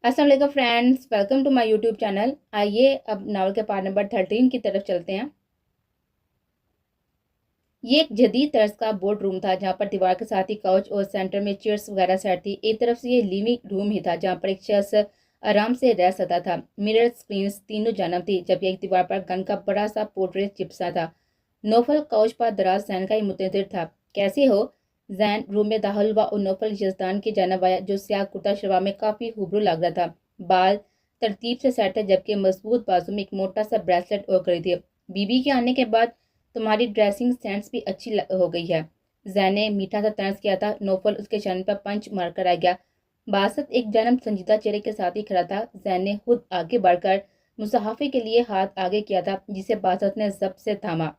अस्सलाम वालेकुम friends, welcome to my YouTube channel. आइए अब नावल के पार्ट नंबर 13 की तरफ चलते हैं। ये एक जदीद तर्ज का बोर्ड रूम था जहाँ पर दीवार के साथ ही काउच और सेंटर में चेयर्स वगैरह सेट थी। एक तरफ से ये लिविंग रूम ही था जहाँ पर एक शख्स आराम से रह सकता था। मिरर स्क्रीन्स तीनों जानब थी, जबकि एक दीवार पर गन का बड़ा सा पोर्ट्रेट चिपसा था। नौफल काउच पर दराज जैन का ही मुतज़िर था। कैसे हो? जैन रूम में दाखिल हुआ और नौफल यजदान की जानब आया, जो स्याह कुर्ता शलवार में काफ़ी हुबरू लग रहा था। बाल तरतीब से सेट थे, जबकि मजबूत बाजू में एक मोटा सा ब्रेसलेट और कड़ी थी। बीबी के आने के बाद तुम्हारी ड्रेसिंग सेंस भी अच्छी हो गई है। जैन ने मीठा सा तर्ज किया था। नौफल उसके चरण पर पंच मारकर आ गया। बासत एक जन्म संजीदा चेहरे के साथ ही खड़ा था। जैन ने खुद आगे बढ़कर मुसाफे के लिए हाथ आगे किया था, जिसे बासत ने जब्त से थामा।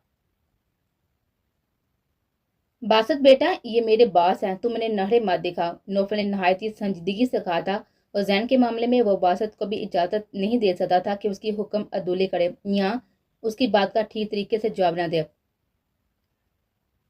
बासत बेटा, ये मेरे बास हैं, तुम उन्हें नहरे मत दिखाओ, नौफल ने नहायत ही संजीदगी से कहा था। और जैन के मामले में वो बासत को भी इजाजत नहीं दे सकता था कि उसकी हुक्म अदूली करे या उसकी बात का ठीक तरीके से जवाब न दे।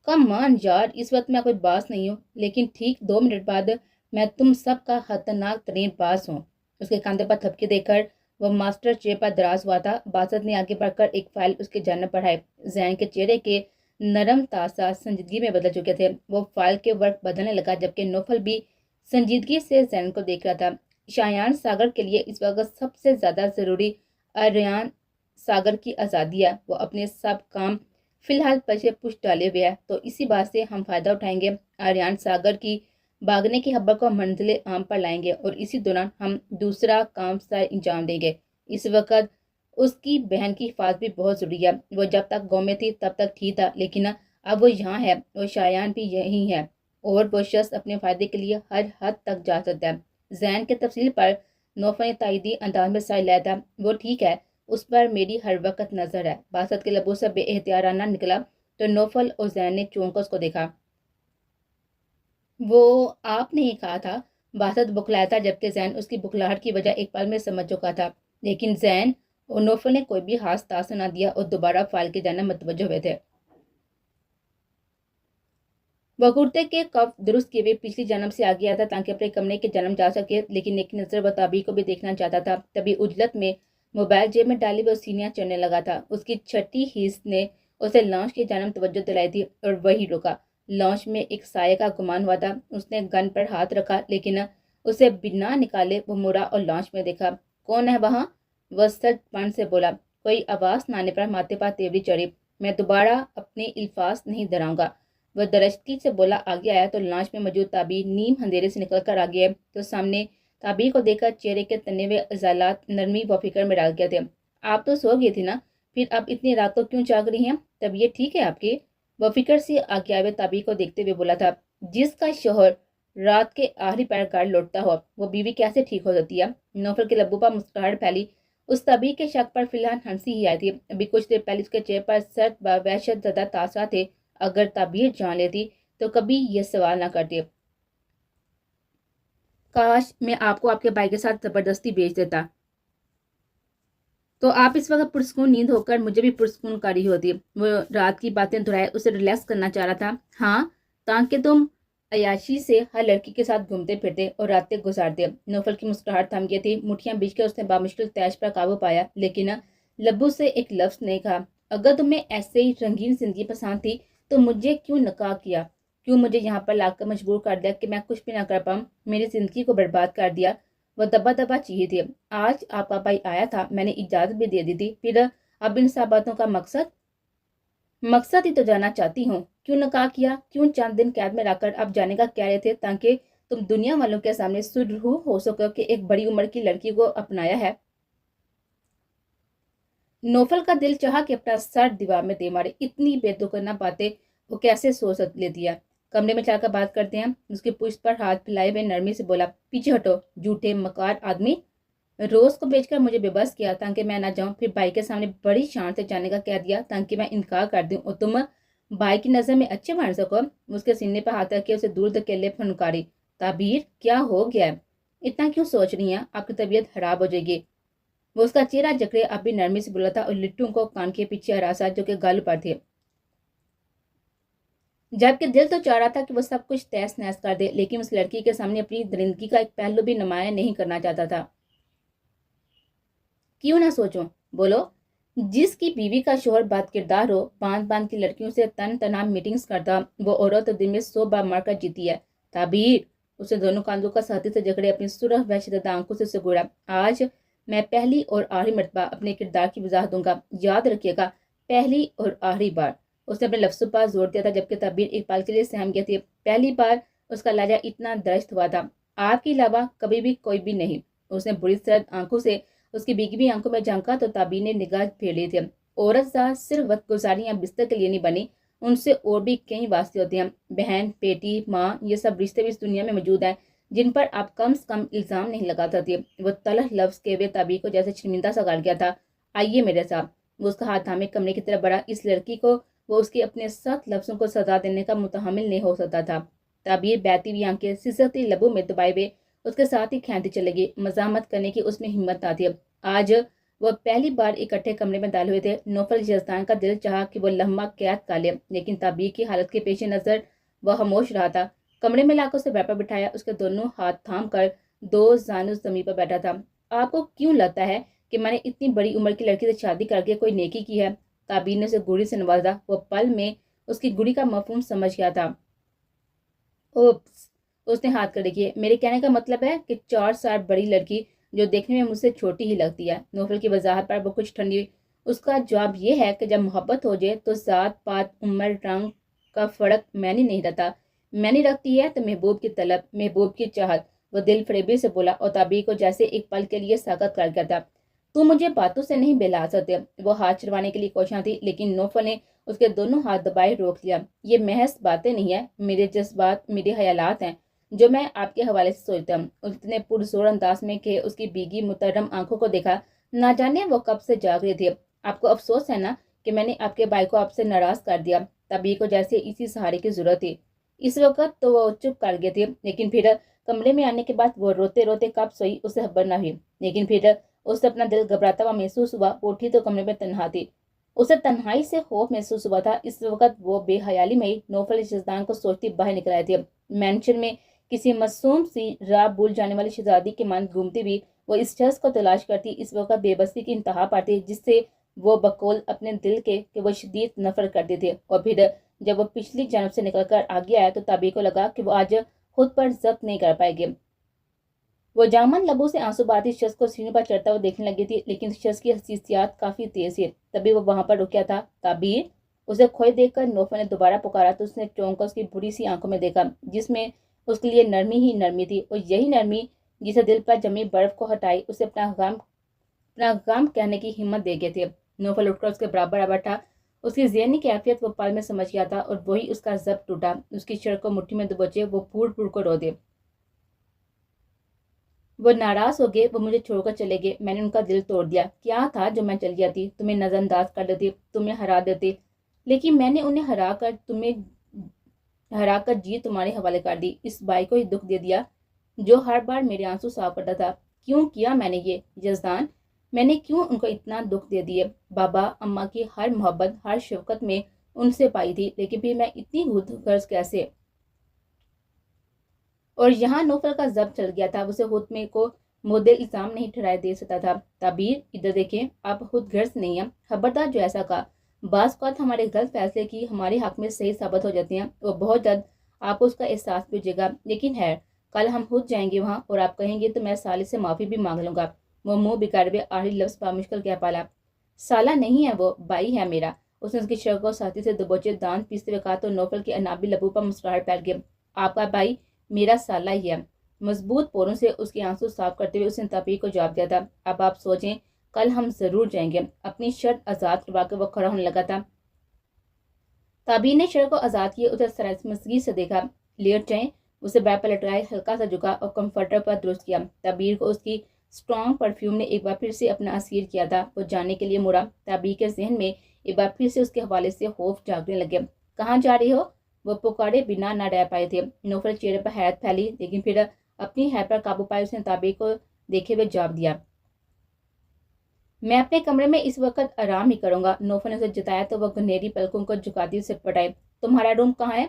कम मान यार, इस वक्त मैं कोई बास नहीं हूँ, लेकिन ठीक 2 मिनट बाद मैं तुम सब का खतरनाक तरीन बास हूँ। उसके कंधे पर थपकी देकर वह मास्टर चेयर पर दराज हुआ था। बासत ने आगे बढ़कर एक फाइल उसके जानब बढ़ाई। जैन के चेहरे के नरम तासा संजीदगी में बदल चुके थे। वो फाइल के वर्क बदलने लगा, जबकि नौफल भी संजीदगी से जैन को देख रहा था। शायान सागर के लिए इस वक्त सबसे ज्यादा जरूरी आर्यन सागर की आज़ादी है। वो अपने सब काम फिलहाल पीछे पुश डाले हुए है, तो इसी बात से हम फायदा उठाएंगे। आर्यन सागर की भागने की खबर को मंजिल आम पर लाएंगे और इसी दौरान हम दूसरा काम सर अंजाम देंगे। इस वक्त उसकी बहन की हिफाजत भी बहुत जरूरी है। वो जब तक गाँव में थी तब तक ठीक था, लेकिन अब वो यहाँ है और शायान भी यही है, और वो शख्स अपने फायदे के लिए हर हद तक जा सकता है। जैन के तफसील पर नौफल ने तायदी अंदाज में सर लाया था। वो ठीक है, उस पर मेरी हर वक्त नजर है। बासत के लबों से बेएहतियाराना निकला तो नौफल और जैन ने चौंक कर उसको देखा। वो आपने ही कहा था। बासत बुखलाया था, जबकि जैन उसकी बुखलाहट की वजह एक पल में समझ चुका था। लेकिन जैन और नौफल ने कोई भी हाथ तासर ना दिया और दोबारा फाइल की जानब मुतवज्जो हुए थे। वह कुर्ते के कफ दुरुस्त किए हुए पिछली जन्म से आ गया था ताकि अपने कमरे के जन्म जा सके, लेकिन एक नजर वह ताबी को भी देखना चाहता था। तभी उजलत में मोबाइल जेब में डाली वो सीनिया चढ़ने लगा था। उसकी छठी हिस्स ने उसे लॉन्च की जानब तवज्जो दिलाई थी और वही रुका। लॉन्च में एक साये का गुमान हुआ था। उसने गन पर हाथ रखा, लेकिन उसे बिना निकाले वो मुड़ा और लॉन्च में देखा। कौन है वहाँ? वह सचपन से बोला। कोई आवाज न आने पर माथे पर तेवरी चढ़ी। मैं दोबारा अपने इल्फाज नहीं दोहराऊंगा। वह दरश्की से बोला। आगे आया तो लांच में मौजूद ताबीर नीम अंधेरे से निकल कर आ गए, तो सामने ताबीर को देखकर चेहरे के तने हुए अजालात नरमी व फिक्र में डाल गए थे। आप तो सो गई थी ना, फिर अब इतनी रात को क्यों जाग रही हैं? तबीयत ठीक है आपकी? वह फिक्र से आगे आए ताबीर को देखते हुए बोला था। जिसका शोहर रात के आखिरी पैर गाड़ लौटता हो, वो बीवी कैसे ठीक हो जाती है? नौफल के लब्बों पर मुस्कुराहट फैली। उस तबीर के शक पर फिलहाल हंसी ही आई थी। अभी कुछ देर पहले उसके चेहरे पर सर्द व वहशत ज़दा तासा थे। अगर ताबीर जान लेती तो कभी ये सवाल ना करती। काश मैं आपको आपके भाई के साथ जबरदस्ती भेज देता, तो आप इस वक्त पुरस्कून नींद होकर मुझे भी पुरस्कून कारी होती। वो रात की बातें दोहराए, उसे रिलैक्स करना चाह रहा था। हाँ, ताकि तुम अयाशी से हर लड़की के साथ घूमते फिरते और रातें गुजारते। नौफल की मुस्कुराहट थम गई थी। मुठियां बीच कर उसने बामुश्किल तैश पर काबू पाया, लेकिन लब्बू से एक लफ्ज नहीं कहा। अगर तुम्हें ऐसे ही रंगीन जिंदगी पसंद थी तो मुझे क्यों नकाह किया? क्यों मुझे यहाँ पर लाकर मजबूर कर दिया कि मैं कुछ भी ना कर पाऊँ? मेरी जिंदगी को बर्बाद कर दिया। वह दबा दबा चाहिए थी। आज आपका भाई आया था, मैंने इजाजत भी दे दी थी, फिर अब इन सब बातों का मकसद ही तो जाना चाहती हूँ। क्यों नकाह किया? क्यों चंद दिन कैद में रखकर अब जाने का कह रहे थे, ताकि तुम दुनिया वालों के सामने सुरहू हो सको कि एक बड़ी उम्र की लड़की को अपनाया है। नौफल का दिल चाहा कि अपना सर दीवार में दे मारे। इतनी बेतुकना बातें वो कैसे सोच लेती है। कमरे में चलकर बात करते हैं। उसकी पुष्ट पर हाथ फैलाए हुए नरमी से बोला। पीछे हटो झूठे मकार आदमी। रोज को बेचकर मुझे बेबस किया ताकि मैं ना जाऊं, फिर भाई के सामने बड़ी शान से जाने का कह दिया ताकि मैं इनकार कर दूं और तुम भाई की नजर में अच्छे बन सको। उसके सीने पर हाथ रख के उसे दूर धकेले फनकारी। ताबीर, क्या हो गया है? इतना क्यों सोच रही हैं? आपकी तबीयत खराब हो जाएगी। वो उसका चेहरा जकड़े अब भी नरमी से बोला था और लिट्टू को कान के पीछे हरासा, जो कि गल पर थे। जबकि दिल तो चाह रहा था कि वो सब कुछ तहस नहस कर दे, लेकिन उस लड़की के सामने अपनी दरिंदगी का एक पहलू भी नुमाया नहीं करना चाहता था। क्यों ना सोचूं, बोलो। जिसकी बीवी का शोहर बदकिरदार हो, बांध बांध की लड़कियों से तन तना मीटिंग्स करता, वो औरत तो दिन में 100 बार मरकर जीती है। ताबीर, उसने दोनों कांधों का साथी से जकड़े अपनी सुरह वहशतदा आंखों से घूरा। आज मैं पहली और आखिरी मरतबा अपने किरदार की वजाहत दूंगा, याद रखिएगा, पहली और आखिरी बार। उसने अपने लफ्जों पर जोर दिया था, जबकि ताबीर एक पल के लिए सहम गया थी। पहली बार उसका लहजा इतना दरस्त हुआ था, आपके अलावा कभी भी कोई भी नहीं। उसने बुरी सर्द आंखों से उसकी भीगी आंखों में झांका तो ताबीर ने निगाह फेर ली थी। औरत साथ सिर्फ वक्त गुजारी या बिस्तर के लिए नहीं बनी, उनसे और भी कई वास्ते होते हैं। बहन, बेटी, माँ, ये सब रिश्ते भी इस दुनिया में मौजूद हैं जिन पर आप कम से कम इल्जाम नहीं लगा सकते। वो तलख लफ्ज के वे ताबीर को जैसे शर्मिंदा सा कर गया था। आइए मेरे साथ। वो उसका हाथ थामे कमरे की तरफ बढ़ा। इस लड़की को वो उसके अपने सख्त लफ्जों को सजा देने का मुतहमिल नहीं हो सकता था। ताबीर बहती हुई आंखें सिसकती लबों में दबाए हुए उसके साथ ही खींचती चलेगी। मजामत करने की उसमें हिम्मत ना थी। आज वह पहली बार इकट्ठे कमरे में दाखिल हुए थे। नौफल यजदान का दिल चाहा कि वो लम्हा कैद कर ले, लेकिन ताबीर की हालत के पेश नजर वह खामोश रहा था। कमरे में लाकर उसे बेड पर बिठाया, उसके दोनों हाथ थाम कर दो जानू जमीन पर बैठा था। आपको क्यों लगता है कि मैंने इतनी बड़ी उम्र की लड़की से शादी करके कोई नेकी की है? ताबीर ने उसे गुड़ी से नवाजा। वो पल में उसकी गुड़ी का मफहूम समझ गया था। ओप्स, उसने हाथ खड़े किए। मेरे कहने का मतलब है कि 4 साल बड़ी लड़की जो देखने में मुझसे छोटी ही लगती है। नौफल की वजाहत पर वो कुछ ठंडी हुई। उसका जवाब ये है कि जब मोहब्बत हो जाए तो जात पात उम्र रंग का फर्क मैंने नहीं रहता। मैंने रखती है तो महबूब की तलब, महबूब की चाहत। वो दिल फरेबी से बोला और ताबीर को जैसे एक पल के लिए साकत कर गया था। तू मुझे बातों से नहीं बहला सकते। वो हाथ छुड़वाने के लिए कोशिश थी, लेकिन नौफल ने उसके दोनों हाथ दबाए रोक लिया। ये महज बातें नहीं है, मेरे जज्बात, मेरे ख्यालात हैं जो मैं आपके हवाले से सोचता हूँ। उसने पुरजोर अंदाज में के उसकी भीगी मुतरम आंखों को देखा। ना जाने वो कब से जाग रही थी। आपको अफसोस है ना कि मैंने आपके भाई को आपसे नाराज कर दिया? तभी को जैसे इसी सहारे की जरूरत थी। इस वक्त तो वो चुप कर गए थे, लेकिन फिर कमरे में आने के बाद वो रोते रोते कब सोई उसे खबर न हुई। लेकिन फिर उसे अपना दिल घबराता हुआ महसूस हुआ। वो उठी तो कमरे में तन्हा थी। उसे तन्हाई से खौफ महसूस हुआ था। इस वक्त वो बेहयाली में ही नौफल शहजाद को सोचती बाहर निकल आए थे। मैंशन में किसी मासूम सी राह भूल जाने वाली शहजादी के मन घूमती हुई वो इस शख्स को तलाश करती। इस वक्त बेबसी की इंतहा पाती जिससे वो बकौल अपने दिल के कि वो शदीद नफरत करते थे। और फिर जब वो पिछली जन्म से निकलकर आगे आया तो ताबी को लगा कि वो आज खुद पर जब्त नहीं कर पाएंगे। वो जामन लबों से आंसू बहाती शख्स को सीनों पर चढ़ता हुआ देखने लगी थी, लेकिन शख्स की हसीसियात काफी तेज थी। तभी वो वहां पर रुक गया था। ताबीर, उसे खोए देखकर नौफल ने दोबारा पुकारा तो उसने चौंक कर उसकी बुरी सी आंखों में देखा, जिसमें उसके लिए नरमी ही नरमी थी। और यही नरमी जिसे दिल पर जमी बर्फ को हटाई उसे अपना गम कहने की हिम्मत दे गए थे। नौफल उठकर उसके बराबर आ बैठा। उसकी ज़हनी कैफियत वो पल में समझ गया था और वही उसका जब्त टूटा। उसकी शर्ट को मुट्ठी में दबोचे वो फूट फूट को रो दे। वो नाराज हो गए, वो मुझे छोड़कर चले गए। मैंने उनका दिल तोड़ दिया। क्या था जो मैं चल जाती, तुम्हें नजरअंदाज कर देती, तुम्हें हरा देती। लेकिन मैंने उन्हें हरा कर जी तुम्हारे हवाले कर दी। इस भाई को ही दुख दे दिया जो हर बार मेरे आंसू साफ करता था। क्यों किया मैंने ये यजदान? मैंने क्यों उनको इतना दुख दे दिए? बाबा अम्मा की हर मोहब्बत, हर शफकत में उनसे पाई थी, लेकिन फिर मैं इतनी खुदगर्ज कैसे? और यहाँ नौफल का जब्त चल गया था। उसे खुद में को मुद्दे इल्जाम नहीं ठहराए दे सकता था। ताबीर, इधर देखें, आप खुद गर्ज नहीं है, खबरदार जो ऐसा कहा। बाज़ औक़ात हमारे गलत फैसले की हमारे हक में सही साबित हो जाते हैं। वो बहुत जल्द आपको उसका एहसास भी हो जाएगा। लेकिन है, कल हम खुद जाएंगे वहाँ और आप कहेंगे तो मैं साले से माफ़ी भी मांग लूंगा। वो मुंह बिगाड़े हुए आखिरी लफ्ज़ बामुश्किल कह पाला। साला नहीं है वो, भाई है मेरा। उसने उसकी शर्ट को साथी से दबोचे दांत पीसते हुए कहा तो नौफल के अनाबी लबों पर मुस्कुराहट फैल गई। आपका भाई मेरा साला ही है। मजबूत पोरों से उसके आंसू साफ करते हुए उसने ताबीर को जवाब दिया था। अब आप सोचें, कल हम जरूर जाएंगे। अपनी शर्ट आजाद करवा कर वो खड़ा होने लगा था। ताबीर ने शर्ट को आजाद किए, उसे शर्मिंदगी से देखा। लेट जाएं, उसे बैग पर लटकाए, हल्का सा झुका और कंफर्टर पर दुरुस्त किया। ताबीर को उसकी स्ट्रॉन्ग परफ्यूम ने एक बार फिर से अपना असीर किया था। वो जाने के लिए मुड़ा। ताबीर के जहन में एक बार फिर से उसके हवाले से खौफ जागने लगे। कहाँ जा रही हो? वो पुकारे बिना न रह पाए थे। नौफल चेहरे पर हैरत फैली, लेकिन फिर अपनी हैरत पर काबू पाए उसने ताबीर को देखे हुए जवाब दिया, मैं अपने कमरे में इस वक्त आराम ही करूंगा। नौफल ने उसे जताया तो वह गुनहरी पलकों को झुकाती उसे पटाए। तुम्हारा रूम कहाँ है?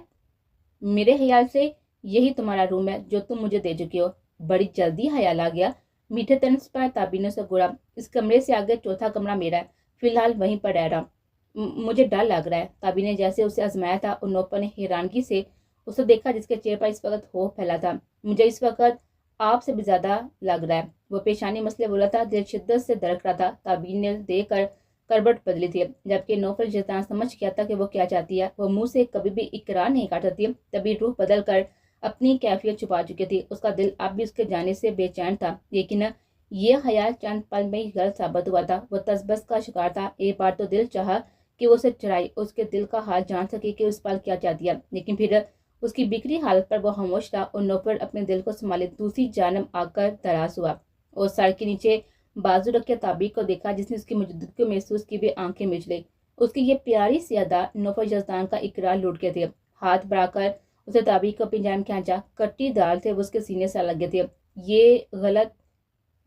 मेरे ख्याल से यही तुम्हारा रूम है जो तुम मुझे दे चुकी हो। बड़ी जल्दी ख्याल आ गया। मीठे तर्ज पर ताबी ने उसे घूरा। इस कमरे से आगे चौथा कमरा मेरा है, फिलहाल वहीं पर रह रहा। मुझे डर लग रहा है। ताबी ने जैसे उसे आजमाया था और नौफल ने हैरानगी से उसे देखा जिसके चेहरे पर इस वक्त खौफ फैला था। मुझे इस वक्त आपसे भी ज्यादा लग रहा है, वो पेशानी मसले बोला था। दिल शिद्दत से धड़क रहा था। ताबी ने देख कर करबट बदली थी, जबकि नौफल जिस तरह समझ गया था कि वो क्या चाहती है, वो मुंह से कभी भी इकरार नहीं काटती थी। तभी रूह बदल कर अपनी कैफियत छुपा चुकी थी। उसका दिल अब भी उसके जाने से बेचैन था, लेकिन ये ख्याल चंद पल में ही गलत साबित हुआ था। वो तसबस का शिकार था। एक बार तो दिल चाहा कि वो उसे चुराई, उसके दिल का हाल जान सके कि उस पल क्या चाहती है, लेकिन फिर उसकी बिखरी हालत पर वो खामोश था और नौफल अपने दिल को संभाले दूसरी जानब आकर दराज हुआ और सर के नीचे बाजू रखे ताबी को देखा, जिसने उसकी मौजूदगी को महसूस की भी आंखें मिच ली। उसकी ये प्यारी सी अदा नौफल जजदान का इकरार लूट के थे। हाथ बढ़ाकर उसे ताबी को अपनी जान खींचा। कट्टी दाल थे वो उसके सीने से लगे थे। ये गलत,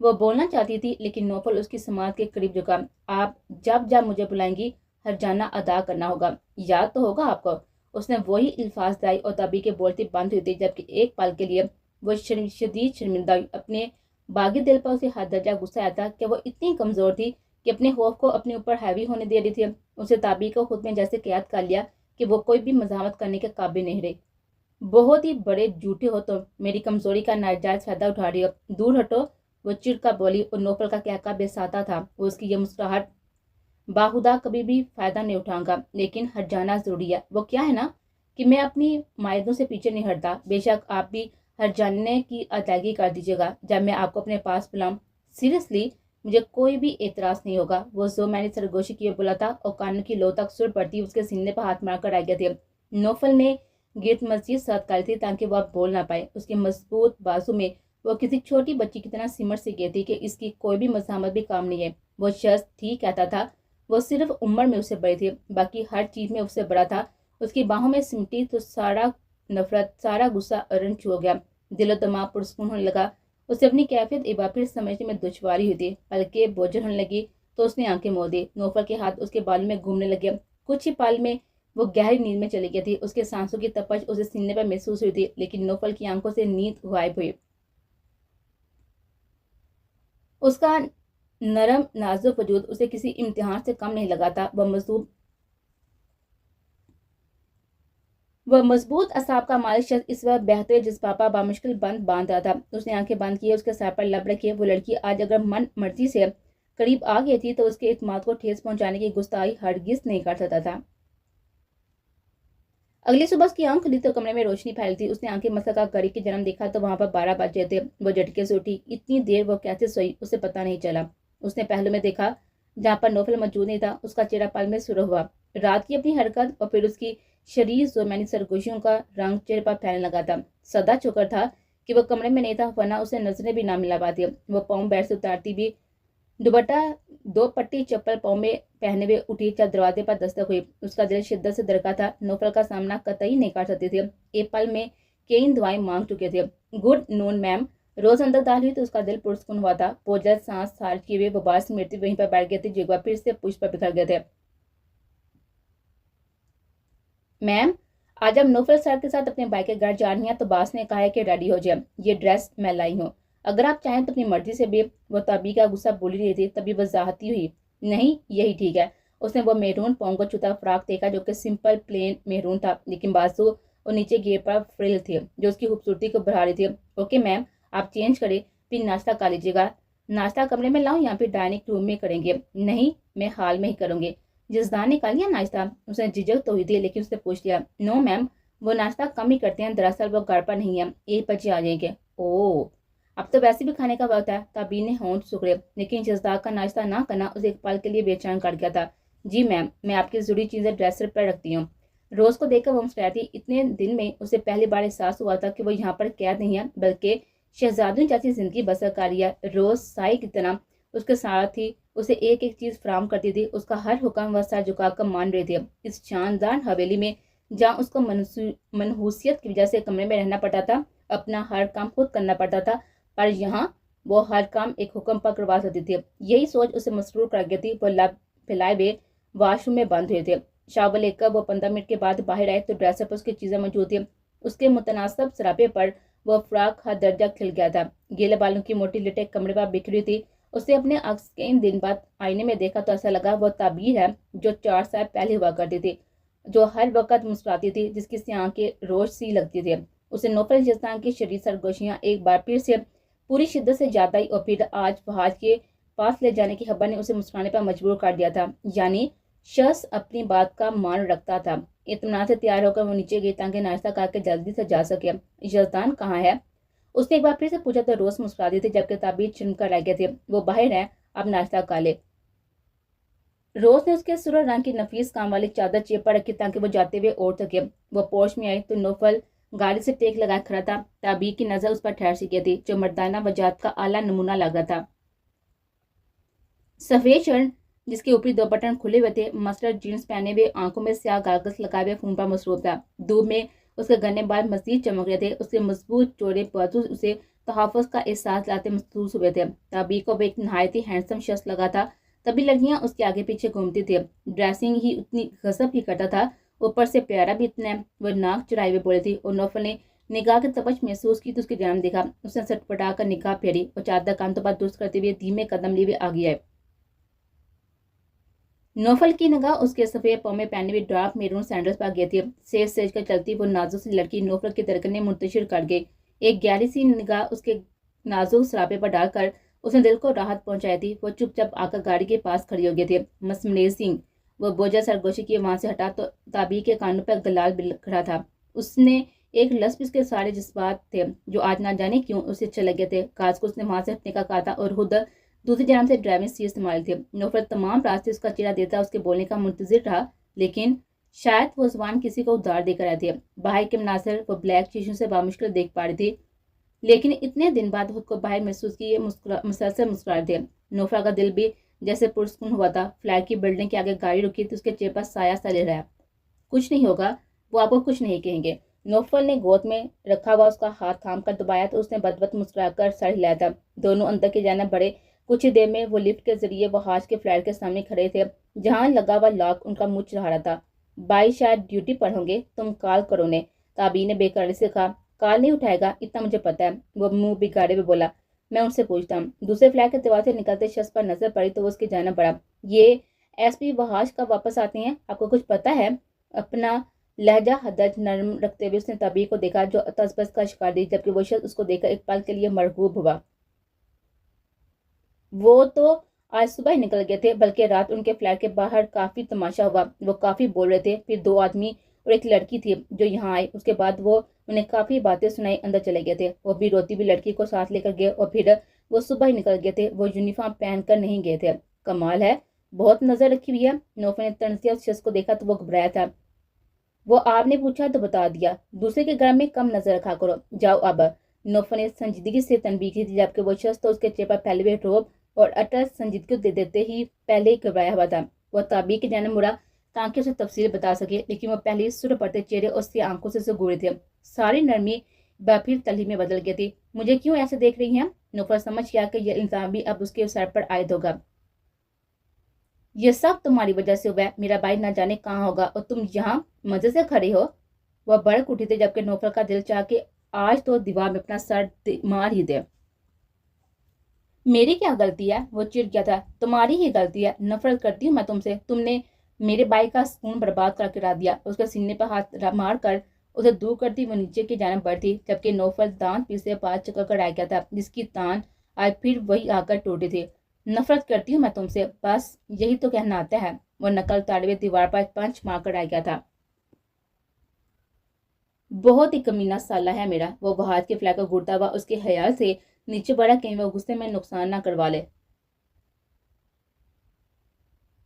वो बोलना चाहती थी, लेकिन नौफल उसकी समात के करीब झुका। आप जब जब मुझे बुलाएंगी हरजाना अदा करना होगा, याद तो होगा आपको। उसने वही अल्फाज दाई और ताबी के बोलती बंद हुई थी, जबकि एक पल के लिए वो शदीद शर्मिंदा हुई। अपने बागी दिल पर उसे हद दर्जा गुस्सा आया था कि वो इतनी कमजोर थी कि अपने खौफ को अपने ऊपर हैवी होने दे रही थी। उसे ताबी को खुद में जैसे कैद कर लिया कि वो कोई भी मजामत करने के काबिल नहीं रही। बहुत ही बड़े झूठे हो तो मेरी कमजोरी का नाजायज फायदा उठा रही हो, दूर हटो। वो चिढ़कर बोली और नौफल का कहका बेसाता था। वो उसकी ये मुस्कुराहट बाहुदा कभी भी फायदा नहीं उठाऊंगा, लेकिन हट जाना जरूरी है। वो क्या है ना कि मैं अपनी मायदों से पीछे नहीं हटता। बेशक आप भी हट जाने की अदायगी कर दीजिएगा जब मैं आपको अपने पास बुलाऊं। सीरियसली मुझे कोई भी एतराज नहीं होगा। वो जो मैंने सरगोशी किए बोला था और कानून की लो तक सुर पड़ती उसके सीने पर हाथ मारकर आ गए थे। नौफल ने गिरत मस्जिद साथ करी थी ताकि वो अब बोल ना पाए। उसके मजबूत बाजू में वो किसी छोटी बच्ची की तरह सिमट सी गई थी कि इसकी कोई भी मजामत भी काम नहीं है। वो शख्स ठीक कहता था। वो सिर्फ उम्र में उससे बड़ी थी, बाकी हर चीज में उससे बड़ा था। उसकी बाहों में सिमटी तो सारा नफरत, सारा गुस्सा अरण छू गया। दिलो दिमाग पुरस्कून होने लगा। उसे अपनी कैफियत एक बार फिर समझने में दुश्वारी हुई थी। हल्के बोझल होने लगी तो उसने आंखें मोड़ दी। नौफल के हाथ उसके बालों में घूमने लगे। कुछ ही पल में वो गहरी नींद में चली गई थी। उसके सांसों की तपश उसे सीने पर महसूस हुई थी, लेकिन नौफल की आंखों से नींद गायब हुई। उसका नरम नाजुक वजूद उसे किसी इम्तिहान से कम नहीं लगा था। वह मजबूत असाब का मालिक शख्स इस वक्त बेहतर जज्बापा बामुश्किल बांध रहा था। उसने आंखें बंद की, उसके सर पर लब रखी। वो लड़की आज अगर मन मर्जी से करीब आ गई थी तो उसके इत्मीनान को ठेस पहुंचाने की गुस्ताखी हरगिज नहीं कर सकता था। अगली सुबह उसकी आंख खुली तो कमरे में रोशनी फैली थी। उसने आंखें मसका घड़ी के जन्म देखा तो वहां पर 12 बज गए थे। वो झटके से उठी। इतनी देर वो कैसे सोई उसे पता नहीं चला। उसने पहलू में देखा जहां पर नौफल मौजूद नहीं था। उसका चेहरा पल में सुरख हुआ। रात की अपनी हरकत और फिर उसकी शरीर जो मैंने सरगोशियों का रंग चेहरे पर फैलने लगा था। सदा शुक्र था कि वो कमरे में नहीं था, वरना उसे नजरें भी ना मिला पाती। वो पाँव बेड से उतारती भी दुपट्टा दो पट्टी चप्पल पाँव में पहने हुए उठी जब दरवाजे पर दस्तक हुई। उसका दिल शिद्दत से धड़का था। नौफल का सामना कतई नहीं कर सकते थे। एक पल में कई दुआएं मांग चुके थे। Good noon ma'am. रोज अंदर दाल हुई तो उसका दिल पुरस्कुन हुआ था। बोझल सांस सार किए हुए गुबार समेटते वहीं पर बैठ गए थे। जिगवा फिर से पुष्प पर बिखर गए थे। मैम, आज हम नौफल सर के साथ अपने भाई के घर जा रही हैं तो बास ने कहा है कि रेडी हो जाए। ये ड्रेस मैं लाई हूँ, अगर आप चाहें तो अपनी मर्जी से भी। वो ताबी का गुस्सा बोली रही थी, तभी वजाहती हुई। नहीं, यही ठीक है। उसने वो मेहरून पोंगो छुता फ्राक देखा जो कि सिंपल प्लेन मेहरून था, लेकिन बाजू और नीचे घेर पर फ्रिल थी जो उसकी खूबसूरती को बढ़ा रही थी। ओके मैम, आप चेंज करें फिर नाश्ता खा लीजिएगा। नाश्ता कमरे में लाऊं या फिर डाइनिंग रूम में करेंगे? नहीं, मैं हाल में ही करूंगी। जसदान ने खा लिया नाश्ता? उसने झिझक तो हुई थी, लेकिन उसने पूछ लिया। नो मैम, वो नाश्ता कम ही करते हैं, दरअसल वो घर पर नहीं है, 1 बजे आ जाएंगे। ओह, अब तो वैसे भी खाने का वक्त है। ताबीन ने होंठ सुकड़े, लेकिन जसदार का नाश्ता ना करना उसे एक पल के लिए बेचैन कर गया था। जी मैम, मैं आपकी जरूरी चीजें ड्रेसर पर रखती हूँ। रोज को देखकर वो मुस्कुराती। इतने दिन में उसे पहली बार एहसास हुआ था कि वो यहाँ पर कैद नहीं है, बल्कि शहजादी जैसी जिंदगी बसर कर रही है। रोज साई की तरह उसके साथ ही उसे एक एक चीज फराम करती थी। उसका हर हुक्म वह सर झुकाकर मान रही थी। इस शानदार हवेली में जहाँ उसको मनहूसियत की वजह से कमरे में रहना पड़ता था, अपना हर काम खुद करना पड़ता था, पर यहाँ वो हर काम एक हुक्म पर करवा सकती थी। यही सोच उसे मसरूर कर गई थी। वो लब फैलाए हुए वॉशरूम में बंद हुए थे। शावर लेकर वो 15 मिनट के बाद बाहर आए तो ड्रेसर पर उसकी चीजें मौजूद थी। उसके मुतनासिब सरापे पर وہ فراق ہر درجہ کھل گیا تھا، گیلے بالوں کی موٹی لٹیں کمرے پر بکھری تھی۔ اس نے اپنے عکس کے ان دن بعد آئینے میں دیکھا تو ایسا لگا وہ تعبیر ہے جو 4 سال پہلے ہوا کرتی تھی، جو ہر وقت مسکراتی تھی، جس کی سی آنکھیں روش سی لگتی تھی۔ اسے نوفل جسان کی شدید سرگوشیاں ایک بار پھر سے پوری شدت سے زیادہ آئی، اور پھر آج فہد کے پاس لے جانے کی خبر نے اسے مسکرانے پر مجبور کر دیا تھا۔ یعنی شخص اپنی بات کا مان رکھتا تھا۔ اطمینان سے تیار ہو کر وہ نیچے گئی تاکہ ناشتہ کر کے جلدی سے جا سکے۔ یزدان کہاں ہے؟ اس نے ایک بار پھر سے پوچھا تو روز مسکراتی تھی، جبکہ تعبیر چھن کر رہ گئے تھے۔ وہ باہر ہے، اب ناشتہ کر لے۔ روز نے اس کے سرخ رنگ کی نفیس کام والی چادر چیپ پر رکھی تاکہ وہ جاتے ہوئے اوڑھ سکے۔ وہ پوش میں آئی تو نوفل گاڑی سے ٹیک لگائے کھڑا تھا۔ تعبیر کی نظر اس پر ٹھہر سی گئی تھی، جو مردانہ وجاہت کا اعلیٰ نمونہ لگ رہا تھا۔ سفید شرٹ جس کے اوپری 2 بٹن کھلے ہوئے تھے، مسٹرڈ جینس پہنے ہوئے، آنکھوں میں سیاہ گاگلز لگائے ہوئے فون پر مصروف تھا۔ دھوپ میں اس کے گھنے بال مزید چمک رہے تھے، اس کے مضبوط چوڑے بازو اسے تحفظ کا احساس لاتے محسوس ہوئے تھے۔ تعبیر کو وہ ایک نہایت ہی ہینڈسم شخص لگا تھا، تبھی لڑکیاں اس کے آگے پیچھے گھومتی تھی۔ ڈریسنگ ہی اتنی غضب کی کرتا تھا، اوپر سے پیارا بھی اتنا ہے۔ وہ ناک چڑھائے ہوئے بولے تھی، اور نوفل نے نگاہ کی تپش محسوس کی تو اس کی جانب دیکھا۔ اس نے سٹپٹا کر نگاہ پھیری اور چادر کانتوں پر درست کرتے ہوئے دھیمے قدم لیے ہوئے آگے آئے۔ نوفل کی نگاہ اس کے سفید پاؤں میں پہنے ہوئے ڈارک میرون سینڈلز پر گئی تھی۔ سیج سیج کر چلتی وہ نازک سی لڑکی نوفل کی دھڑکنیں منتشر کر گئی۔ ایک گہری سی نگاہ اس کے نازک سراپے پر ڈال کر اس نے دل کو راحت پہنچائی تھی۔ وہ چپ چاپ آ کر گاڑی کے پاس کھڑی ہو گئی تھی۔ مسمریزنگ! وہ بوجھا سرگوشی کی وہاں سے ہٹا تو تعبیر کے کانوں پر گلال بکھرا تھا۔ اس نے ایک لسپ اس کے سارے جذبات تھے جو آج نہ جانے کیوں اسے اچھے لگے تھے۔ کاج کو اس نے وہاں سے ہٹنے کا کہا تھا اور خود دوسری جانب سے ڈرائیونگ سیٹ سنبھالی تھی۔ نوفل تمام راستے اس کا چہرہ دیتا اس کے بولنے کا منتظر رہا، لیکن شاید وہ زبان کسی کو ادھار دے کر آئی تھی۔ باہر کے مناظر وہ بلیک شیشوں سے بامشکل دیکھ پا رہی تھی، لیکن اتنے دن بعد خود کو باہر محسوس کی یہ مسلسل مسکرا تھے۔ نوفل کا دل بھی جیسے پرسکون ہوا تھا۔ فلیٹ کی بلڈنگ کے آگے گاڑی رکی تو اس کے چہرے پر سایہ سا لے رہا۔ کچھ نہیں ہوگا، وہ آپ کو کچھ نہیں کہیں گے۔ نوفل نے گود میں رکھا ہوا اس کا ہاتھ تھام کر دبایا تو اس نے بدبت مسکرا کر سر ہلایا تھا۔ دونوں اندر کی جانب بڑھے۔ کچھ ہی دیر میں وہ لفٹ کے ذریعے وہ حاج کے فلیٹ کے سامنے کھڑے تھے، جہاں لگا ہوا لاک ان کا منہ چڑھا رہا تھا۔ بھائی شاید ڈیوٹی پر ہوں گے، تم کال کرو نے، تعبیر نے بے قراری سے کہا۔ کال نہیں اٹھائے گا، اتنا مجھے پتا ہے، وہ منہ بگاڑے ہوئے بولا۔ میں ان سے پوچھتا ہوں۔ دوسرے فلیٹ کے دیوار سے نکلتے شخص پر نظر پڑی تو وہ اس کی جانب بڑھا۔ یہ ایس پی وحاج کا واپس آتے ہیں، آپ کو کچھ پتا ہے؟ اپنا لہجہ حدج نرم رکھتے ہوئے اس نے تعبیر کو دیکھا جو تذبذب کا شکار دی، جبکہ وہ شخص اس کو دیکھ کر ایک پل کے لیے مرغوب ہوا۔ وہ تو آج صبح ہی نکل گئے تھے، بلکہ رات ان کے فلیٹ کے باہر کافی تماشا ہوا۔ وہ کافی بول رہے تھے، پھر 2 آدمی اور ایک لڑکی تھی جو یہاں آئی۔ اس کے بعد وہ انہیں کافی باتیں سنائی، اندر چلے گئے تھے۔ وہ بھی روتی ہوئی لڑکی کو ساتھ لے کر گئے اور پھر وہ صبح ہی نکل گئے تھے۔ وہ یونیفارم پہن کر نہیں گئے تھے۔ کمال ہے، بہت نظر رکھی ہوئی ہے۔ نوفل نے طنزیہ اس شخص کو دیکھا تو وہ گھبرایا تھا۔ وہ آپ نے پوچھا تو بتا دیا، دوسرے کے گھر میں کم نظر رکھا کرو، جاؤ اب۔ نوفل نے سنجیدگی سے تنبیہ کی تھی، جبکہ وہ شخص تو اس کے چہرے پر پھیلے ہوئے رعب اور اٹل سنجیدگی دے دیتے ہی پہلے ہی گھبرایا ہوا تھا۔ وہ تعبیر کی جانب مڑا تاکہ اسے تفصیل بتا سکے، لیکن وہ پہلے ہی سر پڑتے چہرے اور سی آنکھوں سے گورے تھے۔ ساری نرمی پھر تلخی میں بدل گئی تھی۔ مجھے کیوں ایسے دیکھ رہی ہیں؟ نوفل سمجھ گیا کہ یہ الزام بھی اب اس کے سر پر عائد ہوگا۔ یہ سب تمہاری وجہ سے ہوا ہے، میرا بھائی نہ جانے کہاں ہوگا اور تم یہاں مزے سے کھڑے ہو۔ وہ بڑک اٹھی تھی، جبکہ نوفل کا دل چاہ کہ آج تو دیوار میں اپنا سر مار ہی دے۔ میری کیا غلطی ہے؟ وہ چڑ گیا تھا۔ تمہاری ہی غلطی ہے، نفرت کرتی ہوں میں تم سے، تم نے میرے بھائی کا سکون برباد کر کے رکھ دیا۔ اس کے سینے پر ہاتھ مار کر اسے دور کرتی وہ نیچے کی جانب بڑھتی، جبکہ نوفل دانت پیسے پاس چکر کر رہ گیا تھا، جس کی تان آج پھر وہی آ کر ٹوٹی تھی۔ نفرت کرتی ہوں میں تم سے، بس یہی تو کہنا آتا ہے۔ وہ نقل اتارے ہوئے دیوار پر پنچ مار کر رہ گیا تھا۔ بہت ہی کمینہ سالہ ہے میرا، وہ بہاد کے فلیٹ کو گھورتا ہوا اس کے خیال سے نیچے بڑھا، کہیں وہ غصے میں نقصان نہ کروا لے۔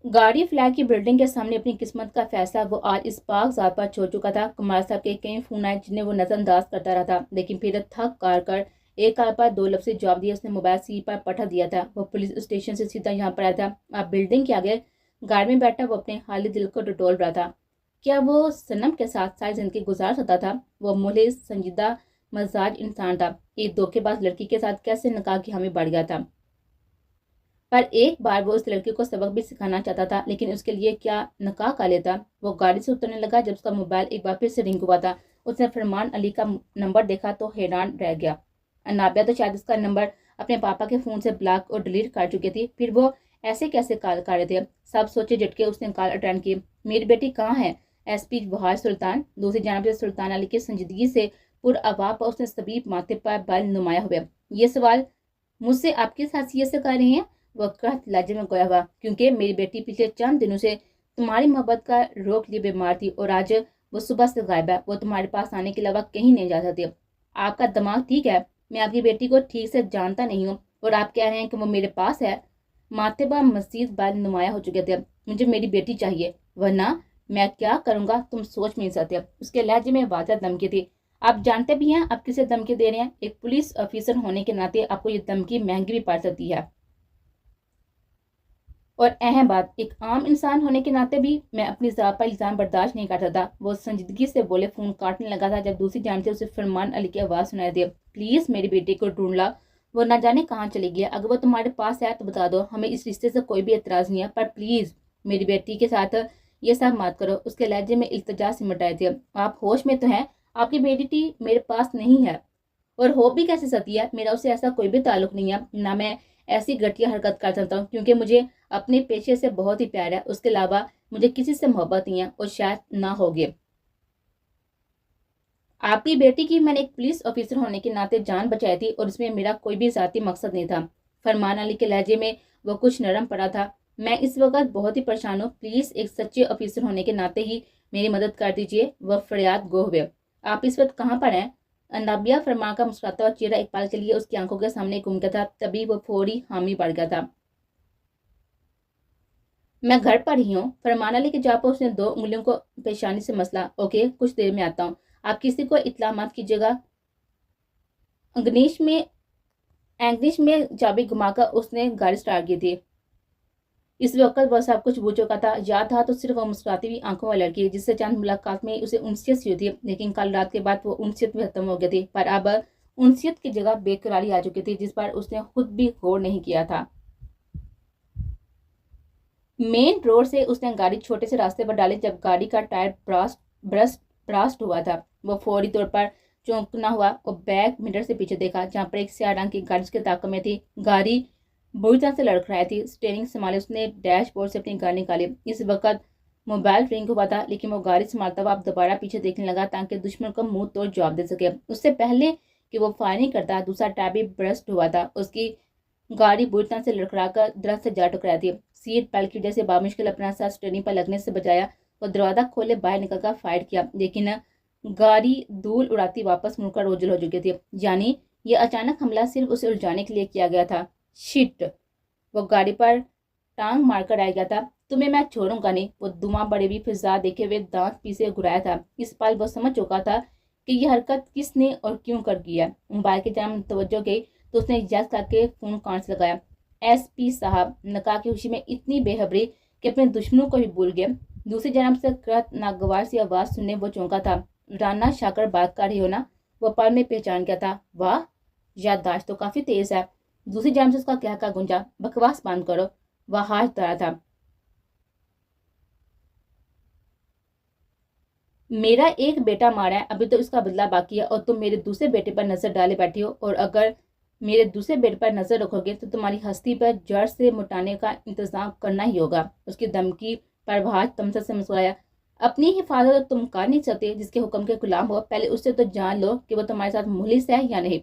گاڑی فلیٹ کی بلڈنگ کے سامنے اپنی قسمت کا فیصلہ وہ آج اس پاک ذات پر چھوڑ چکا تھا۔ کمال صاحب کے کئی فون آئے جنہیں وہ نظر انداز کرتا رہا تھا، لیکن پھر تھک کار کر ایک کال پر 2 لفظی جواب دیا۔ اس نے موبائل سیٹ پر پٹھا دیا تھا۔ وہ پولیس اسٹیشن سے سیدھا یہاں پر آیا تھا۔ اب بلڈنگ کے آگے گاڑی میں بیٹھا وہ اپنے حالی دل کو ٹٹول رہا تھا۔ کیا وہ صنم کے ساتھ ساری زندگی گزار سکتا تھا؟ وہ ملحد سنجیدہ مزاج انسان تھا، ایک دھوکے باز لڑکی کے ساتھ کیسے نکاح کی حامی بڑھ گیا تھا؟ پر ایک بار وہ اس لڑکی کو سبق بھی سکھانا چاہتا تھا، لیکن اس کے لیے کیا نکاح کا لیتا؟ وہ گاڑی سے اترنے لگا جب اس کا موبائل ایک بار پھر سے رنگ ہوا تھا اس نے فرمان علی کا نمبر دیکھا تو حیران رہ گیا۔ نابیہ تو شاید اس کا نمبر اپنے پاپا کے فون سے بلاک اور ڈیلیٹ کر چکی تھی، پھر وہ ایسے کیسے کال کر رہے تھے؟ سب سوچے جھٹکے اس نے کال اٹینڈ کی۔ میری بیٹی کہاں ہے؟ ایس پی بہار سلطان۔ دوسری جانب سے سلطان علی کی سنجیدگی سے پر آواز پر اس نے سبیب ماتھے پر بل نمایاں ہوئے۔ یہ سوال مجھ سے آپ کس حیثیت سے کر رہی ہیں؟ وہ قحط لہجے میں گویا ہوا، کیونکہ میری بیٹی پچھلے چند دنوں سے تمہاری محبت کا روک لیے بیمار تھی اور آج وہ صبح سے غائب ہے۔ وہ تمہارے پاس آنے کے علاوہ کہیں نہیں جا سکتی۔ آپ کا دماغ ٹھیک ہے؟ میں آپ کی بیٹی کو ٹھیک سے جانتا نہیں ہوں اور آپ کہہ رہے ہیں کہ وہ میرے پاس ہے۔ ماتھے پر مزید بال نمایاں ہو چکے تھے۔ مجھے میری بیٹی چاہیے، ورنہ میں کیا کروں گا تم سوچ نہیں سکتے۔ اس کے لہجے میں واضح دھمکی تھی۔ آپ جانتے بھی ہیں آپ کسے دھمکی دے رہے ہیں؟ ایک پولیس آفیسر ہونے کے ناطے آپ کو یہ دھمکی مہنگی بھی پڑ سکتی ہے، اور اہم بات، ایک عام انسان ہونے کے ناطے بھی میں اپنی ذات پر الزام برداشت نہیں کر سکتا۔ وہ سنجیدگی سے بولے، فون کاٹنے لگا تھا جب دوسری جانب سے اسے فرمان علی کی آواز سنائی دی۔ پلیز میری بیٹی کو ڈھونڈ لا، وہ نہ جانے کہاں چلی گئی۔ اگر وہ تمہارے پاس ہے تو بتا دو، ہمیں اس رشتے سے کوئی بھی اعتراض نہیں ہے، پر پلیز میری بیٹی کے ساتھ یہ سب مت کرو۔ اس کے لہجے میں التجا سمٹ آئے تھے۔ آپ ہوش میں تو ہیں؟ آپ کی بیٹی میرے پاس نہیں ہے، اور ہو بھی کیسے سکتی ہے؟ میرا اسے ایسا کوئی بھی تعلق نہیں ہے، نہ میں ایسی گھٹیا حرکت کر سکتا ہوں، کیونکہ مجھے اپنے پیشے سے بہت ہی پیار ہے۔ اس کے علاوہ مجھے کسی سے محبت نہیں ہے اور شاید نہ ہوگی۔ آپ کی بیٹی کی میں نے ایک پولیس آفیسر ہونے کے ناطے جان بچائی تھی، اور اس میں میرا کوئی بھی ذاتی مقصد نہیں تھا۔ فرمان علی کے لہجے میں وہ کچھ نرم پڑا تھا۔ میں اس وقت بہت ہی پریشان ہوں، پلیز ایک سچے آفیسر ہونے کے ناطے ہی میری مدد کر دیجیے۔ وہ فریاد گو ہوئے۔ آپ اس وقت کہاں پر ہیں؟ نابیہ فرمان کا مسکراتا ہوا چہرہ ایک پل کے لیے اس کی آنکھوں کے سامنے گھوم گیا تھا، تبھی وہ فوری حامی بڑھ گیا تھا۔ میں گھر پر ہی ہوں۔ فرمان علی کے جواب پر اس نے 2 انگلیوں کو پیشانی سے مسلا۔ اوکے، کچھ دیر میں آتا ہوں۔ آپ کسی کو اطلاع مت کیجیے گا۔ انگلش میں چابی گھما کر اس نے گاڑی سٹارٹ کی تھی۔ اس وقت وہ سب کچھ بھول چکا تھا۔ یاد تھا تو صرف وہ مسکراتی ہوئی آنکھوں والی لڑکی جس سے چند ملاقات میں اسے انسیت سی ہوئی تھی، لیکن کل رات کے بعد وہ انسیت بھی ختم ہو گئی تھی۔ پر اب انسیت کی جگہ بے قراری آ چکی تھی، جس پر اس نے خود بھی غور نہیں کیا تھا۔ مین روڈ سے اس نے گاڑی چھوٹے سے راستے پر ڈالی جب گاڑی کا ٹائر براسٹ ہوا تھا۔ وہ فوری طور پر چونکنا ہوا اور بیک مرر سے پیچھے دیکھا، جہاں پر ایک سیاہ رنگ کی گاڑی اس کے تعاقب میں تھی۔ گاڑی بری طرح سے لڑکھ رہی تھی۔ سٹیئرنگ سنبھالے اس نے ڈیش بورڈ سے اپنی گاڑی نکالی۔ اس وقت موبائل رنگ ہوا تھا، لیکن وہ گاڑی سنبھالتا ہوا اب دوبارہ پیچھے دیکھنے لگا تاکہ دشمن کو منہ توڑ جواب دے سکے۔ اس سے پہلے کہ وہ فائرنگ کرتا، دوسرا ٹائر بھی برسٹ ہوا تھا۔ اس کی گاڑی بری طرح سے لڑکھڑا کر درخت سے جا ٹکرائی تھی۔ سیٹ بیلٹ کی وجہ سے بامشکل اپنا سر سٹیئرنگ پر لگنے سے بچایا۔ وہ دروازہ کھولے باہر نکل کر فائر کیا، لیکن گاڑی دھول اڑاتی واپس مڑ کر اوجھل ہو چکی تھی۔ یعنی یہ اچانک حملہ صرف اسے الجھانے کے لیے کیا گیا تھا۔ شٹ! وہ گاڑی پر ٹانگ مار کر آ گیا تھا۔ تمہیں میں چھوڑوں گا نہیں۔ وہ دھواں بڑی ہوئی فضا دیکھے ہوئے دانت پیسے گھرایا تھا۔ اس پل وہ سمجھ چکا تھا کہ یہ حرکت کس نے اور کیوں کر کی ہے۔ موبائل کی جانب توجہ گئی تو اس نے یس کر کے فون کان سے لگایا۔ ایس پی صاحب، نکاح کی خوشی میں اتنی بے خبری کہ اپنے دشمنوں کو بھی بھول گئے۔ دوسری جانب سے قحط ناگوار سی آواز سننے وہ چونکا تھا۔ رانا شاکر بات کر رہی ہو نا؟ وہ پل میں پہچان گیا تھا۔ واہ، یادداشت تو کافی تیز ہے۔ دوسری جانب سے اس کا کہا گونجا، بکواس بند کرو۔ وہ ہاتھ دھرا تھا۔ میرا ایک بیٹا مارا ہے، ابھی تو اس کا بدلہ باقی ہے، اور تم میرے دوسرے بیٹے پر نظر ڈالے بیٹھی ہو، اور اگر میرے دوسرے بیٹے پر نظر رکھو گے تو تمہاری ہستی پر جڑ سے مٹانے کا انتظام کرنا ہی ہوگا۔ اس کی دھمکی پر بھاج تمسک سے مسکرایا۔ اپنی حفاظت تم کر نہیں سکتے جس کے حکم کے غلام ہو، پہلے اس سے تو جان لو کہ وہ تمہارے ساتھ مخلص ہے یا نہیں۔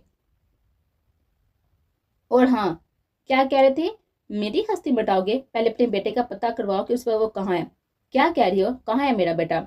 اور ہاں، کیا کہہ رہے تھے؟ میری ہستی بٹاؤ گے؟ پہلے اپنے بیٹے کا پتہ کرواؤ کہ اس وقت وہ کہاں ہے۔ کیا کہہ رہی ہو؟ کہاں ہے میرا بیٹا؟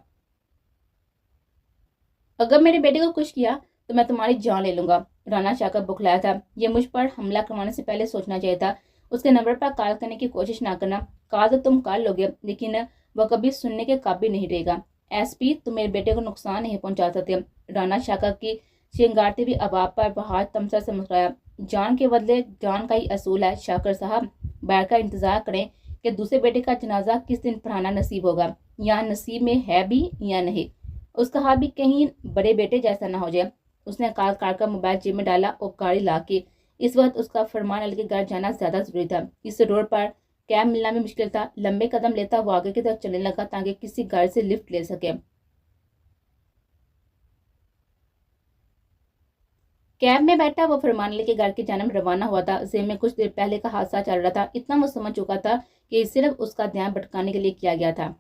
اگر میرے بیٹے کو کچھ کیا تو میں تمہاری جان لے لوں گا۔ رانا شاکر بکھلایا تھا۔ یہ مجھ پر حملہ کروانے سے پہلے سوچنا چاہیے تھا۔ اس کے نمبر پر کال کرنے کی کوشش نہ کرنا۔ کال تو تم کر لو گے، لیکن وہ کبھی سننے کے قابل نہیں رہے گا۔ ایس پی، تم میرے بیٹے کو نقصان نہیں پہنچا سکتے۔ رانا شاکر کی شنگارتی ہوئی آواز پر بہار تمسک سے مسکرایا۔ جان کے بدلے جان کا ہی اصول ہے شاکر صاحب۔ بیٹھ کر انتظار کریں کہ دوسرے بیٹے کا جنازہ کس دن پڑھانا نصیب ہوگا، یا نصیب میں ہے بھی یا نہیں۔ اس کا ہاتھ بھی کہیں بڑے بیٹے جیسا نہ ہو جائے۔ اس نے کال کاٹ کر موبائل جیب میں ڈالا اور گاڑی لا کے اس وقت اس کا فرمان علی کے گھر جانا زیادہ ضروری تھا۔ اس روڈ پر کیب ملنا بھی مشکل تھا۔ لمبے قدم لیتا وہ آگے کی طرف چلنے لگا تاکہ کسی گاڑی سے لفٹ لے سکے۔ कैब में बैठा वो फरमान अली के घर की जानब रवाना हुआ था। जेब में कुछ देर पहले का हादसा चल रहा था। इतना वो समझ चुका था कि सिर्फ उसका ध्यान भटकाने के लिए किया गया था।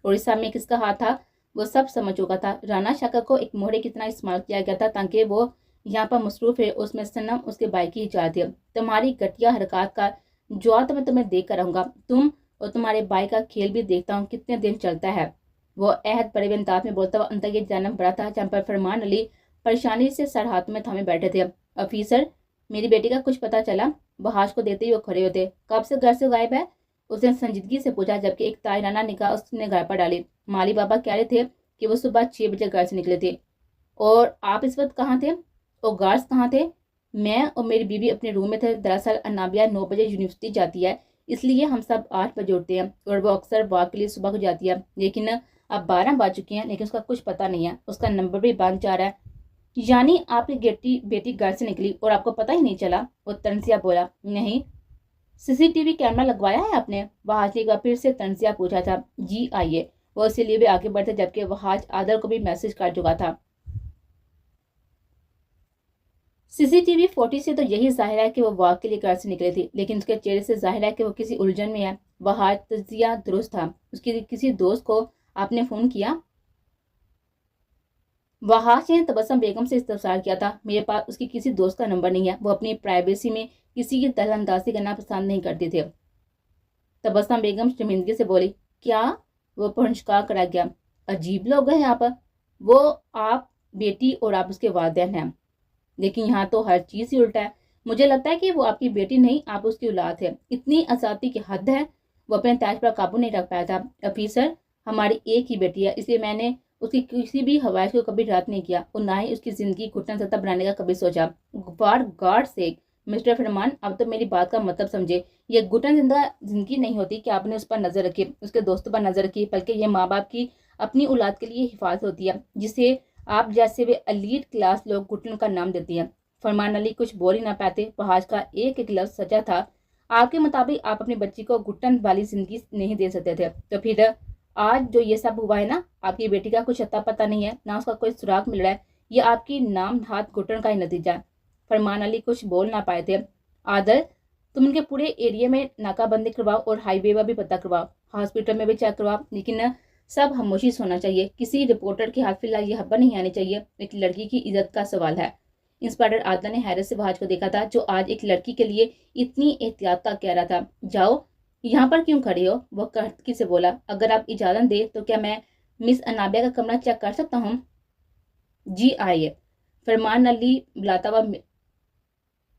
उड़ीसा में किसका हाथ था वो सब समझ चुका था। राना शाका को एक मोहरे की तरह इस्तेमाल किया गया था ताकि वो यहाँ पर मसरूफ है। उसमें सनम उसके भाई की इजाजत है। तुम्हारी घटिया हरकत का जवाब तो मैं तुम्हें देख कर रहूंगा। तुम और तुम्हारे भाई का खेल भी देखता हूँ कितने दिन चलता है। वो अहद बड़े अंदाज में बोलता हुआ अंदर ये जानब बड़ा था जहाँ पर फरमान अली परेशानी से सर हाथ में थामे बैठे थे। ऑफिसर, मेरी बेटी का कुछ पता चला? बहाश को देते ही वो खड़े होते। कब से घर से गायब है? उसने संजीदगी से पूछा, जबकि एक तायराना निगाह उसने घर पर डाली। माली बाबा कह रहे थे कि वो सुबह 6 बजे घर से निकले थे। और आप इस वक्त कहाँ थे? और गार्ड्स कहाँ थे? मैं और मेरी बीवी अपने रूम में थे। दरअसल अनाबिया 9 बजे यूनिवर्सिटी जाती है, इसलिए हम सब 8 बजे उठते हैं और वो अक्सर वॉक के लिए सुबह को जाती है। लेकिन अब 12 बज चुके हैं, लेकिन उसका कुछ पता नहीं है। उसका नंबर भी बंद जा रहा है। यानी आपकी बेटी घर से निकली और आपको पता ही नहीं चला? वो तंजिया बोला। नहीं। सीसीटीवी कैमरा लगवाया है आपने? वहाज ने फिर से तंजिया पूछा था। जी आइए। वो इसीलिए भी आगे बढ़ते जबकि वहाज आदर को भी मैसेज कर चुका था। सीसीटीवी 40 से तो यही जाहिर है कि वो वॉक के लिए घर से निकले थे, लेकिन उसके चेहरे से जाहिर है कि वो किसी उलझन में है। वहाज तंजिया दुरुस्त था। उसके किसी दोस्त को आपने फोन किया? वहाज ने तबस्सुम बेगम से इस्तफसार किया था। मेरे पास उसकी किसी दोस्त का नंबर नहीं है। वो अपनी प्राइवेसी में किसी की दखलंदाजी करना पसंद नहीं करते थे। तबस्सुम बेगम शर्मिंदगी से बोली। क्या? वो पुंचका कर गया। अजीब लोग हैं यहाँ पर। वो आप बेटी और आप उसके वालिदैन हैं, लेकिन यहाँ तो हर चीज ही उल्टा है। मुझे लगता है कि वो आपकी बेटी नहीं, आप उसकी औलाद है। इतनी आजादी की हद है। वो अपने ताज पर काबू नहीं रख पाया था। ऑफिसर, हमारी एक ही बेटी है, इसलिए मैंने उसकी किसी भी हवाइश को कभी रद्द नहीं किया और ना ही उसकी जिंदगी घुटन सत्ता बनाने का कभी सोचा। फॉर गॉड सेक मिस्टर फरमान, अब तो मेरी बात का मतलब समझे। ये घुटन जिंदगी नहीं होती कि आपने उस पर नजर रखी, उसके दोस्तों पर नजर रखी, बल्कि ये माँ बाप की अपनी औलाद के लिए हिफाजत होती है, जिसे आप जैसे वे एलीट क्लास लोग घुटन का नाम देती हैं। फरमान अली कुछ बोल ही ना पाते। बहाज का एक एक लफ्ज सचा था। आपके मुताबिक आप अपनी बच्ची को घुटन वाली जिंदगी नहीं दे सकते थे, तो फिर आज जो ये सब हुआ है ना, आपकी बेटी का कुछ अता पता नहीं है, ना उसका कोई सुराग मिल रहा है। ये आपकी नाम हाथ घुटन का ही नतीजा है। फरमान अली कुछ बोल ना पाए थे। आदर, तुम उनके पूरे एरिया में नाकाबंदी करवाओ और हाईवे पर भी पता करवाओ, हॉस्पिटल में भी चेक करवाओ, लेकिन सब खामोशी होना चाहिए। किसी रिपोर्टर के हाथ फिलहाल ये खबर नहीं आनी चाहिए। एक लड़की की इज्जत का सवाल है। इंस्पेक्टर आदना ने हैरत से वहाज को देखा था, जो आज एक लड़की के लिए इतनी एहतियात का कह रहा था। जाओ, यहाँ पर क्यों खड़े हो? वो कड़की से बोला। अगर आप इजाजत दे तो क्या मैं मिस अनाबिया का कमरा चेक कर सकता हूँ? जी आइए। फरमान अली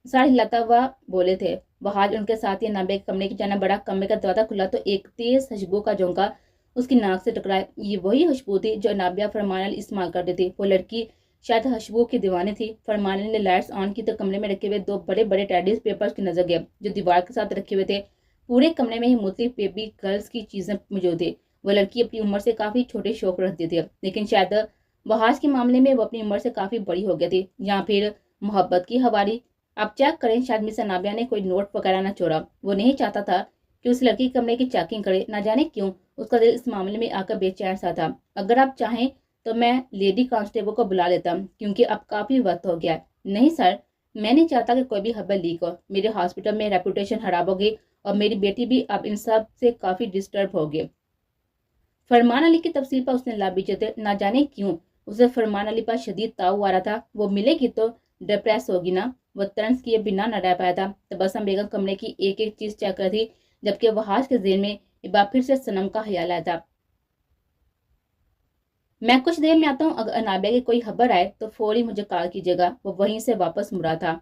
साढ़े हिलाता हुआ बोले थे। वहाज उनके साथ ही अनाबिया के कमरे की जाना बड़ा। कमरे का दरवाजा खुला तो एक तेज खुशबू का झोंका उसकी नाक से टकराया। ये वही खुशबू थी जो अनाबिया फरमान अली इस्तेमाल करते थे। वो लड़की शायद खुशबू की दीवानी थी। फरमान अली ने लाइट्स ऑन की तो कमरे में रखे हुए 2 बड़े बड़े टेडी पेपर्स की नजर गए जो दीवार के साथ रखे हुए थे। पूरे कमरे में ही मुख्तलिफ बेबी गर्ल्स की चीजें मौजूद थी। वो लड़की अपनी उम्र से काफी छोटे शौक रखती थी, लेकिन शायद वहाज के मामले में वो अपनी उम्र से काफी बड़ी हो गई थी, या फिर मोहब्बत की हवारी। आप चेक करें, शायद मिस अनाबिया ने कोई नोट वगैरह ना छोड़ा। वो नहीं चाहता था कि उस लड़की के कमरे की चेकिंग करे। ना जाने क्यों उसका दिल इस मामले में आकर बेचैन सा था। अगर आप चाहें तो मैं लेडी कांस्टेबल को बुला लेता, क्योंकि अब काफी वक्त हो गया है। नहीं सर, मैं नहीं चाहता कि कोई भी खबर लीक हो। मेरे हॉस्पिटल में रेपुटेशन खराब होगी और मेरी बेटी भी अब इन सब से काफी डिस्टर्ब हो गई। फरमान अली की तफसील पर उसने लाभ जते। ना जाने क्यों उसे फरमान अली पर शदीद ताव आ रहा था। वो मिलेगी तो डिप्रेस होगी ना। वो तर्स किए बिना न रह पाया था। तबस्सुम बेगम कमरे की एक एक चीज चेक कर थी, जबकि वहाज के ज़हन में एक बार फिर से सनम का ख्याल आया था। मैं कुछ देर में आता हूँ। अगर अनाबिया की कोई खबर आए तो फौरी मुझे कॉल कीजिएगा। वो वहीं से वापस मुड़ा था।